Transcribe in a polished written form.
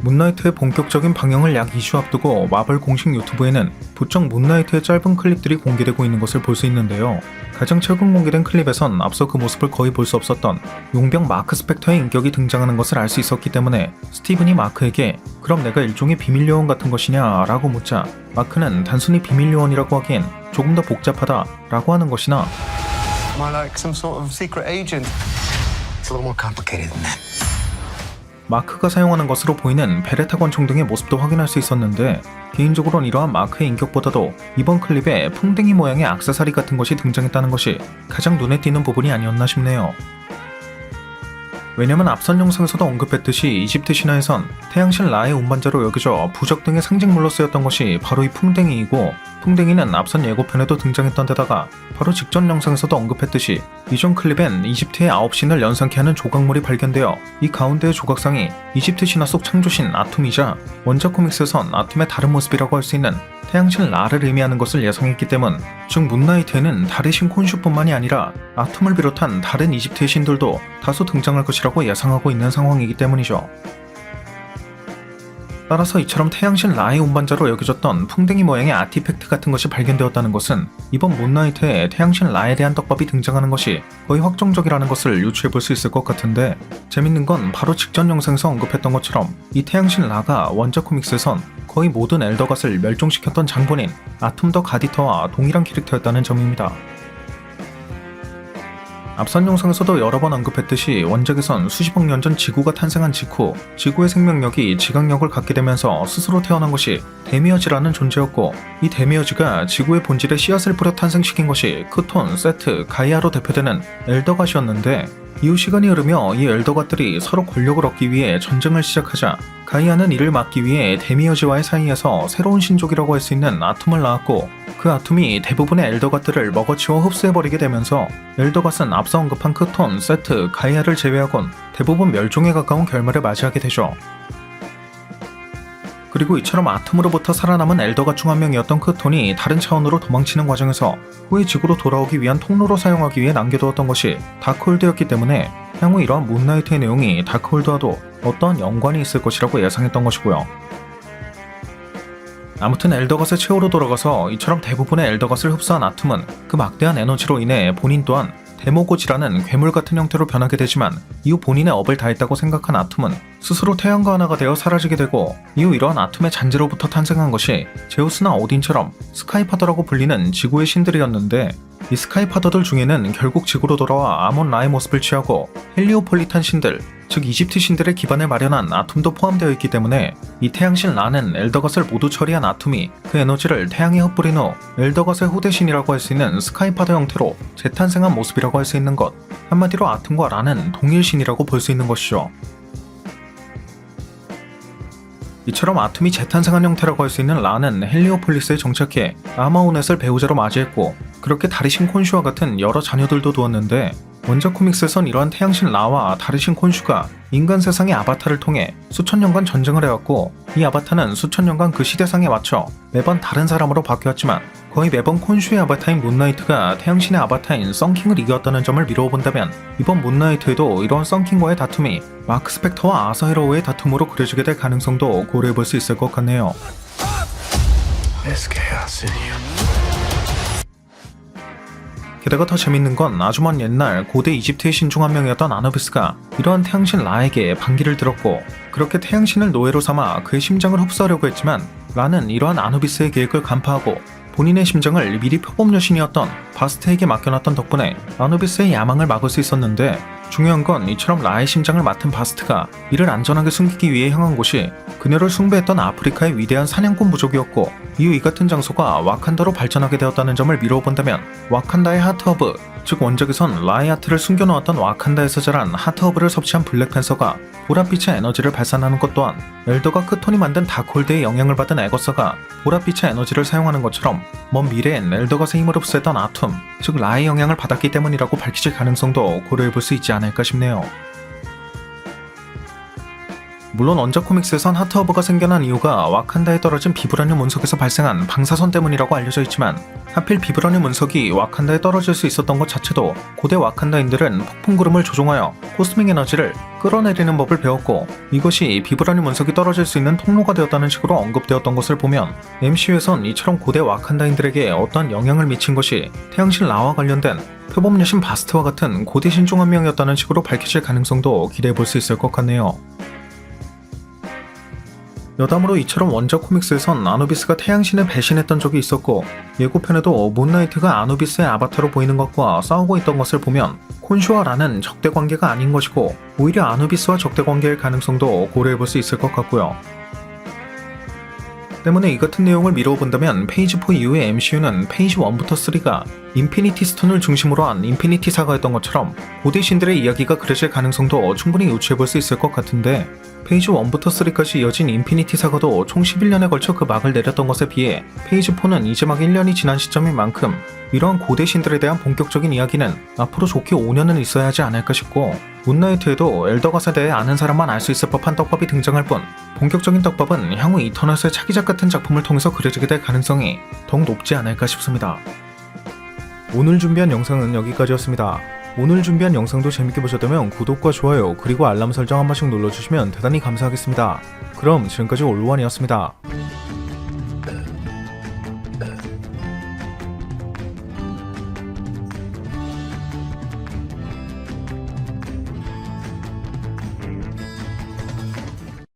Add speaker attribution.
Speaker 1: 문나이트의 본격적인 방영을 약 2주 앞두고 마블 공식 유튜브에는 부쩍 문나이트의 짧은 클립들이 공개되고 있는 것을 볼 수 있는데요. 가장 최근 공개된 클립에선 앞서 그 모습을 거의 볼 수 없었던 용병 마크 스펙터의 인격이 등장하는 것을 알 수 있었기 때문에 스티븐이 마크에게 그럼 내가 일종의 비밀 요원 같은 것이냐 라고 묻자 마크는 단순히 비밀 요원이라고 하기엔 조금 더 복잡하다 라고 하는 것이나
Speaker 2: Am I like some sort of secret agent? It's a little more complicated than that.
Speaker 1: 마크가 사용하는 것으로 보이는 베레타 권총 등의 모습도 확인할 수 있었는데 개인적으로는 이러한 마크의 인격보다도 이번 클립에 풍뎅이 모양의 액세서리 같은 것이 등장했다는 것이 가장 눈에 띄는 부분이 아니었나 싶네요. 왜냐면 앞선 영상에서도 언급했듯이 이집트 신화에선 태양신 라의 운반자로 여겨져 부적 등의 상징물로 쓰였던 것이 바로 이 풍뎅이이고 풍뎅이는 앞선 예고편에도 등장했던 데다가 바로 직전 영상에서도 언급했듯이 이전 클립엔 이집트의 9신을 연상케 하는 조각물이 발견되어 이 가운데의 조각상이 이집트 신화 속 창조신 아툼이자 원작 코믹스에선 아툼의 다른 모습이라고 할 수 있는 태양신 라를 의미하는 것을 예상했기 때문 즉 문나이트에는 달의 신 콘슈뿐만이 아니라 아툼을 비롯한 다른 이집트의 신들도 다소 등장할 것이라고 예상하고 있는 상황이기 때문이죠. 따라서 이처럼 태양신 라의 운반자로 여겨졌던 풍뎅이 모양의 아티팩트 같은 것이 발견되었다는 것은 이번 문나이트에 태양신 라에 대한 떡밥이 등장하는 것이 거의 확정적이라는 것을 유추해볼 수 있을 것 같은데 재밌는 건 바로 직전 영상에서 언급했던 것처럼 이 태양신 라가 원작 코믹스에선 거의 모든 엘더갓을 멸종시켰던 장본인 아툼 더 가디터와 동일한 캐릭터였다는 점입니다. 앞선 영상에서도 여러 번 언급했듯이 원작에선 수십억 년 전 지구가 탄생한 직후 지구의 생명력이 지각력을 갖게 되면서 스스로 태어난 것이 데미어지라는 존재였고 이 데미어지가 지구의 본질에 씨앗을 뿌려 탄생시킨 것이 크톤, 세트, 가이아로 대표되는 엘더갓이었는데 이후 시간이 흐르며 이 엘더갓들이 서로 권력을 얻기 위해 전쟁을 시작하자 가이아는 이를 막기 위해 데미어지와의 사이에서 새로운 신족이라고 할 수 있는 아툼을 낳았고 그 아툼이 대부분의 엘더갓들을 먹어치워 흡수해버리게 되면서 엘더갓은 앞서 언급한 크톤, 세트, 가이아를 제외하곤 대부분 멸종에 가까운 결말을 맞이하게 되죠. 그리고 이처럼 아툼으로부터 살아남은 엘더갓 중 한 명이었던 크톤이 다른 차원으로 도망치는 과정에서 후에 지구로 돌아오기 위한 통로로 사용하기 위해 남겨두었던 것이 다크홀드였기 때문에 향후 이러한 문나이트의 내용이 다크홀드와도 어떠한 연관이 있을 것이라고 예상했던 것이고요. 아무튼 엘더갓의 최후로 돌아가서 이처럼 대부분의 엘더갓을 흡수한 아툼은 그 막대한 에너지로 인해 본인 또한 데모고지라는 괴물 같은 형태로 변하게 되지만 이후 본인의 업을 다했다고 생각한 아툼은 스스로 태양과 하나가 되어 사라지게 되고 이후 이러한 아툼의 잔재로부터 탄생한 것이 제우스나 오딘처럼 스카이파더라고 불리는 지구의 신들이었는데 이 스카이파더들 중에는 결국 지구로 돌아와 아몬 라의 모습을 취하고 헬리오폴리탄 신들, 즉 이집트 신들의 기반을 마련한 아툼도 포함되어 있기 때문에 이 태양신 라는 엘더갓을 모두 처리한 아툼이 그 에너지를 태양에 흩뿌린 후 엘더갓의 후대신이라고 할 수 있는 스카이파더 형태로 재탄생한 모습이라고 할 수 있는 것, 한마디로 아툼과 라는 동일신이라고 볼 수 있는 것이죠. 이처럼 아툼이 재탄생한 형태라고 할 수 있는 라는 헬리오폴리스에 정착해 아마오넷을 배우자로 맞이했고 그렇게 다리신 콘슈와 같은 여러 자녀들도 두었는데 원작 코믹스에선 이러한 태양신 라와 다리신 콘슈가 인간 세상의 아바타를 통해 수천 년간 전쟁을 해왔고 이 아바타는 수천 년간 그 시대상에 맞춰 매번 다른 사람으로 바뀌었지만 거의 매번 콘슈의 아바타인 문나이트가 태양신의 아바타인 썬킹을 이겼다는 점을 미루어 본다면 이번 문나이트에도 이러한 썬킹과의 다툼이 마크 스펙터와 아서 헤로우의 다툼으로 그려지게 될 가능성도 고려해볼 수 있을 것 같네요. 게다가 더 재밌는 건 아주 먼 옛날 고대 이집트의 신 중 한 명이었던 아누비스가 이러한 태양신 라에게 반기를 들었고 그렇게 태양신을 노예로 삼아 그의 심장을 흡수하려고 했지만 라는 이러한 아누비스의 계획을 간파하고 본인의 심장을 미리 표범 여신이었던 바스테에게 맡겨놨던 덕분에 아누비스의 야망을 막을 수 있었는데 중요한 건 이처럼 라의 심장을 맡은 바스트가 이를 안전하게 숨기기 위해 향한 곳이 그녀를 숭배했던 아프리카의 위대한 사냥꾼 부족이었고 이후 이 같은 장소가 와칸다로 발전하게 되었다는 점을 미루어 본다면 와칸다의 하트허브, 즉 원작에선 라의 하트를 숨겨놓았던 와칸다에서 자란 하트허브를 섭취한 블랙팬서가 보랏빛의 에너지를 발산하는 것 또한 엘더가 크톤이 만든 다크홀드의 영향을 받은 에거사가 보랏빛의 에너지를 사용하는 것처럼 먼 미래엔 엘더갓의 힘을 흡수했던 아툼, 즉 라의 영향을 받았기 때문이라고 밝혀질 가능성도 고려해볼 수 있지 않을까 싶네요. 물론 원작 코믹스에선 하트허브가 생겨난 이유가 와칸다에 떨어진 비브라늄 운석에서 발생한 방사선 때문이라고 알려져 있지만 하필 비브라늄 운석이 와칸다에 떨어질 수 있었던 것 자체도 고대 와칸다인들은 폭풍구름을 조종하여 코스믹 에너지를 끌어내리는 법을 배웠고 이것이 비브라늄 운석이 떨어질 수 있는 통로가 되었다는 식으로 언급되었던 것을 보면 MCU에선 이처럼 고대 와칸다인들에게 어떠한 영향을 미친 것이 태양신 라와 관련된 표범 여신 바스트와 같은 고대 신중 한 명이었다는 식으로 밝혀질 가능성도 기대해볼 수 있을 것 같네요. 여담으로 이처럼 원작 코믹스에선 아누비스가 태양신을 배신했던 적이 있었고 예고편에도 문나이트가 아누비스의 아바타로 보이는 것과 싸우고 있던 것을 보면 콘슈와 라는 적대 관계가 아닌 것이고 오히려 아누비스와 적대 관계일 가능성도 고려해볼 수 있을 것 같고요. 때문에 이 같은 내용을 미뤄본다면 페이지 4 이후의 MCU는 페이지 1부터 3가 인피니티 스톤을 중심으로 한 인피니티 사가였던 것처럼 고대 신들의 이야기가 그려질 가능성도 충분히 유추해볼 수 있을 것 같은데 페이지 1부터 3까지 이어진 인피니티 사가도 총 11년에 걸쳐 그 막을 내렸던 것에 비해 페이지 4는 이제 막 1년이 지난 시점인 만큼 이러한 고대 신들에 대한 본격적인 이야기는 앞으로 좋게 5년은 있어야 하지 않을까 싶고 문나이트에도 엘더갓에 대해 아는 사람만 알 수 있을 법한 떡밥이 등장할 뿐 본격적인 떡밥은 향후 이터널스의 차기작 같은 작품을 통해서 그려지게 될 가능성이 더욱 높지 않을까 싶습니다. 오늘 준비한 영상은 여기까지였습니다. 오늘 준비한 영상도 재밌게 보셨다면 구독과 좋아요 그리고 알람 설정 한 번씩 눌러주시면 대단히 감사하겠습니다. 그럼 지금까지 올루원이었습니다.